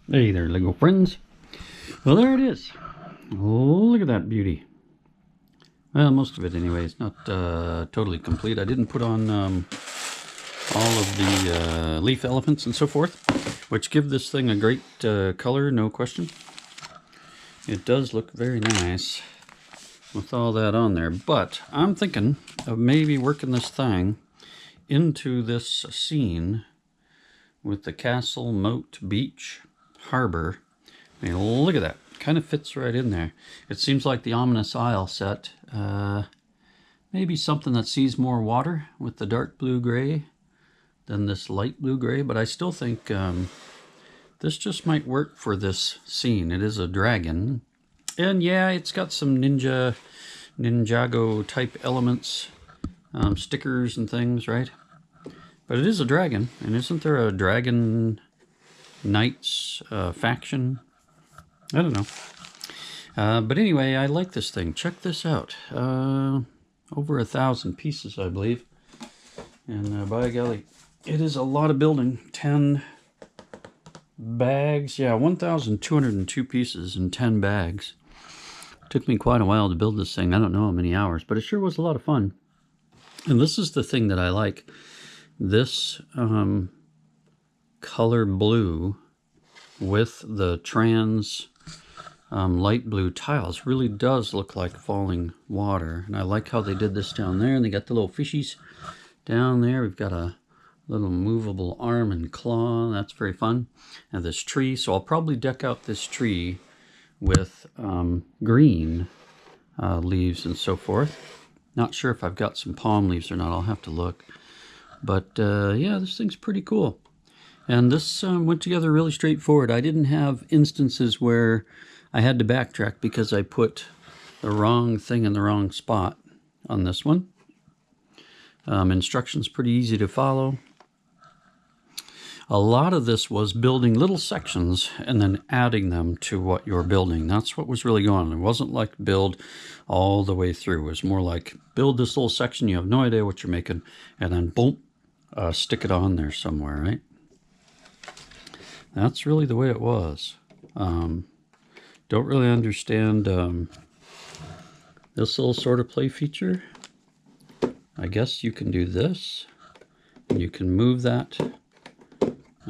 Hey there, Lego friends. Well, there it is. Oh, look at that beauty. Well, most of it anyway. It's not totally complete. I didn't put on all of the leaf elephants and so forth, which give this thing a great color, no question. It does look very nice with all that on there, but I'm thinking of maybe working this thing into this scene with the castle, moat, beach, harbor. I mean, look at that. Kind of fits right in there. It seems like the Ominous Isle set. Maybe something that sees more water with the dark blue-gray than this light blue-gray, but I still think this just might work for this scene. It is a dragon. And yeah, it's got some Ninjago type elements, stickers and things, right? But it is a dragon, and isn't there a dragon knights faction? I don't know. But anyway, I like this thing. Check this out. Over 1,000 pieces, I believe. And by golly, it is a lot of building. 10 bags. Yeah, 1,202 pieces in 10 bags. Took me quite a while to build this thing. I don't know how many hours, but it sure was a lot of fun. And this is the thing that I like. This color blue with the trans light blue tiles really does look like falling water. And I like how they did this down there. And they got the little fishies down there. We've got a little movable arm and claw. That's very fun. And this tree. So I'll probably deck out this tree with green leaves and so forth. Not sure if I've got some palm leaves or not. I'll have to look. But yeah, this thing's pretty cool. And this went together really straightforward. I didn't have instances where I had to backtrack because I put the wrong thing in the wrong spot on this one. Instructions pretty easy to follow. A lot of this was building little sections and then adding them to what you're building. That's what was really going on. It wasn't like build all the way through. It was more like build this little section, you have no idea what you're making, and then boom, stick it on there somewhere, right? That's really the way it was. Don't really understand this little sort of play feature. I guess you can do this. You can move that.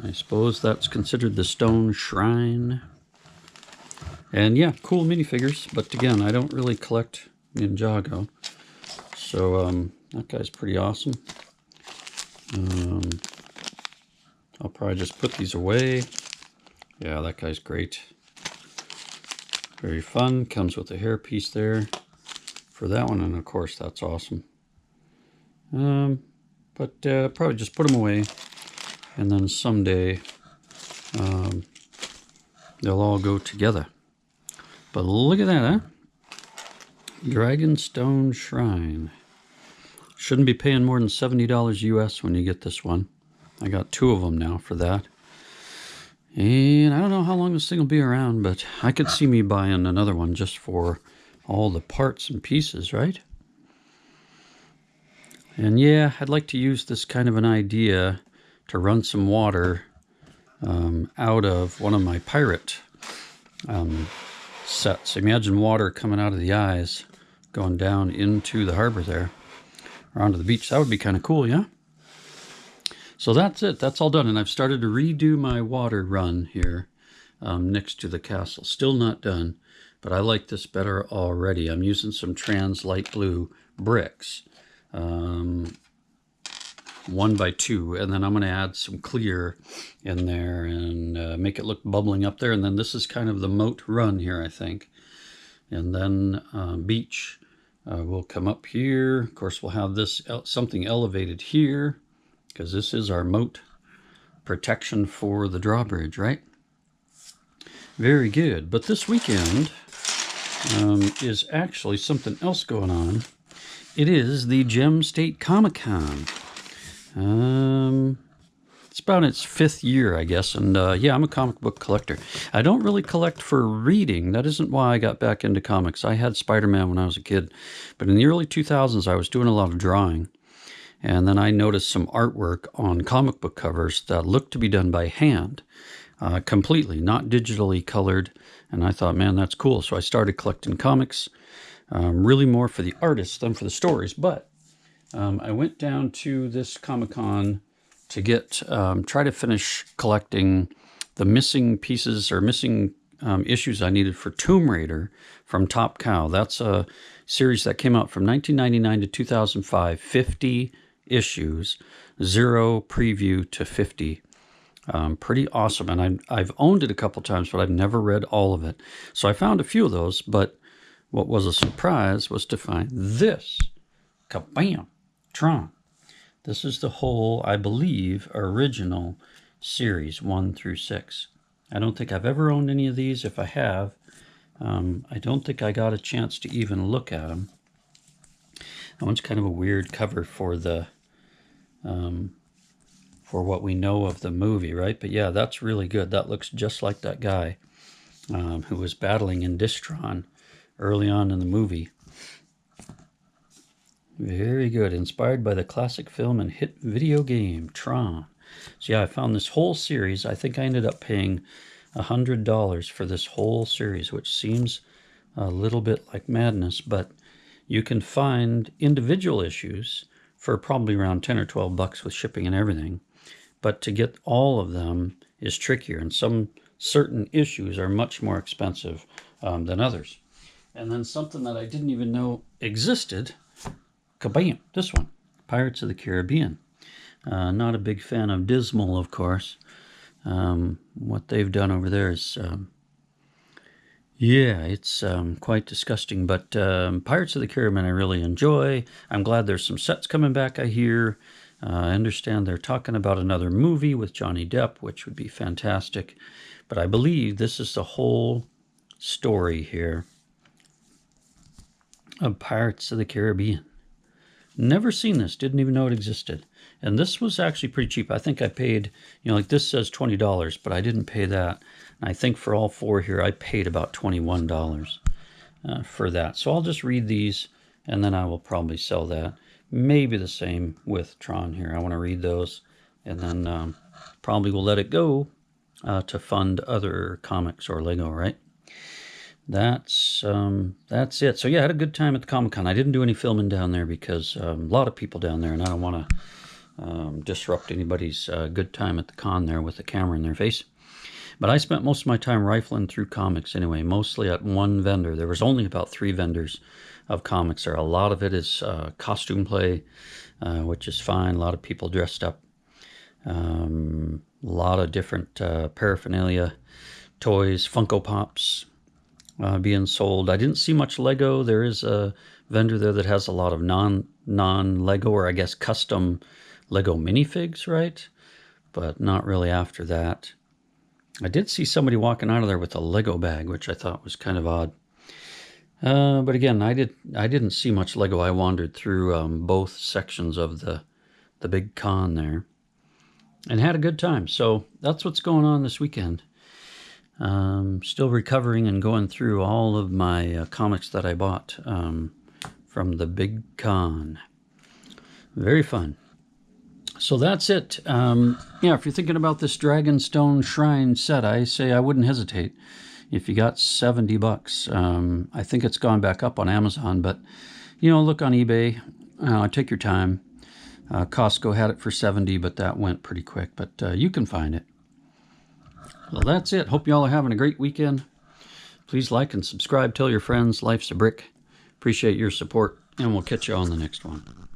I suppose that's considered the stone shrine. And yeah, cool minifigures. But again, I don't really collect Ninjago. So that guy's pretty awesome. I'll probably just put these away. Yeah, that guy's great. Very fun. Comes with a hairpiece there for that one. And of course, that's awesome. But probably just put them away. And then someday they'll all go together. But look at that, huh? Dragonstone Shrine. Shouldn't be paying more than $70 US when you get this one. I got 2 of them now for that. And I don't know how long this thing will be around, but I could see me buying another one just for all the parts and pieces, right? And yeah, I'd like to use this kind of an idea to run some water out of one of my pirate sets. Imagine water coming out of the eyes, going down into the harbor there, or onto the beach. That would be kind of cool, yeah? So that's it. That's all done. And I've started to redo my water run here next to the castle. Still not done, but I like this better already. I'm using some trans light blue bricks. 1x2, and then I'm going to add some clear in there and make it look bubbling up there. And then this is kind of the moat run here, I think. And then beach will come up here. Of course, we'll have this something elevated here because this is our moat protection for the drawbridge, right? Very good. But this weekend is actually something else going on. It is the Gem State Comicon. It's about its 5th year, I guess, and yeah, I'm a comic book collector. I don't really collect for reading. That isn't why I got back into comics. I had Spider-Man when I was a kid, but in the early 2000s, I was doing a lot of drawing, and then I noticed some artwork on comic book covers that looked to be done by hand. completely, not digitally colored. And I thought, man, that's cool. So I started collecting comics, really more for the artists than for the stories. But I went down to this Comicon to get try to finish collecting the missing pieces or missing issues I needed for Tomb Raider from Top Cow. That's a series that came out from 1999 to 2005, 50 issues, 0 preview to 50. Pretty awesome, and I've owned it a couple times, but I've never read all of it. So I found a few of those, but what was a surprise was to find this. Kabam! Tron. This is the whole, I believe, original series 1 through 6. I don't think I've ever owned any of these. If I have, I don't think I got a chance to even look at them. That one's kind of a weird cover for the for what we know of the movie, right? But yeah, that's really good. That looks just like that guy who was battling in Distron early on in the movie. Very good. Inspired by the classic film and hit video game, Tron. So yeah, I found this whole series. I think I ended up paying $100 for this whole series, which seems a little bit like madness, but you can find individual issues for probably around 10 or 12 bucks with shipping and everything. But to get all of them is trickier, and some certain issues are much more expensive than others. And then something that I didn't even know existed, kabam, this one, Pirates of the Caribbean. Not a big fan of Dismal, of course. What they've done over there is, yeah, it's quite disgusting. But Pirates of the Caribbean I really enjoy. I'm glad there's some sets coming back, I hear. I understand they're talking about another movie with Johnny Depp, which would be fantastic. But I believe this is the whole story here of Pirates of the Caribbean. Never seen this, didn't even know it existed. And this was actually pretty cheap. I think I paid, like this says $20, but I didn't pay that. And I think for all 4 here, I paid about $21 for that. So I'll just read these, and then I will probably sell that. Maybe the same with Tron here. I want to read those, and then probably will let it go to fund other comics or Lego, right? That's it. So yeah, I had a good time at the Comic-Con. I didn't do any filming down there because a lot of people down there, and I don't want to disrupt anybody's good time at the con there with the camera in their face. But I spent most of my time rifling through comics anyway, mostly at one vendor. There was only about 3 vendors of comics there. A lot of it is costume play, which is fine. A lot of people dressed up. A lot of different paraphernalia, toys, Funko Pops being sold. I didn't see much Lego. There is a vendor there that has a lot of non-Lego, or I guess custom Lego minifigs, right? But not really after that. I did see somebody walking out of there with a Lego bag, which I thought was kind of odd. But again, I didn't see much Lego. I wandered through both sections of the big con there and had a good time. So that's what's going on this weekend. Still recovering and going through all of my comics that I bought from the big con. Very fun. So that's it. Yeah, if you're thinking about this Dragonstone Shrine set, I say I wouldn't hesitate. If you got 70 bucks, I think it's gone back up on Amazon, but, look on eBay. Take your time. Costco had it for 70, but that went pretty quick, but you can find it. Well, that's it. Hope you all are having a great weekend. Please like and subscribe. Tell your friends life's a brick. Appreciate your support, and we'll catch you on the next one.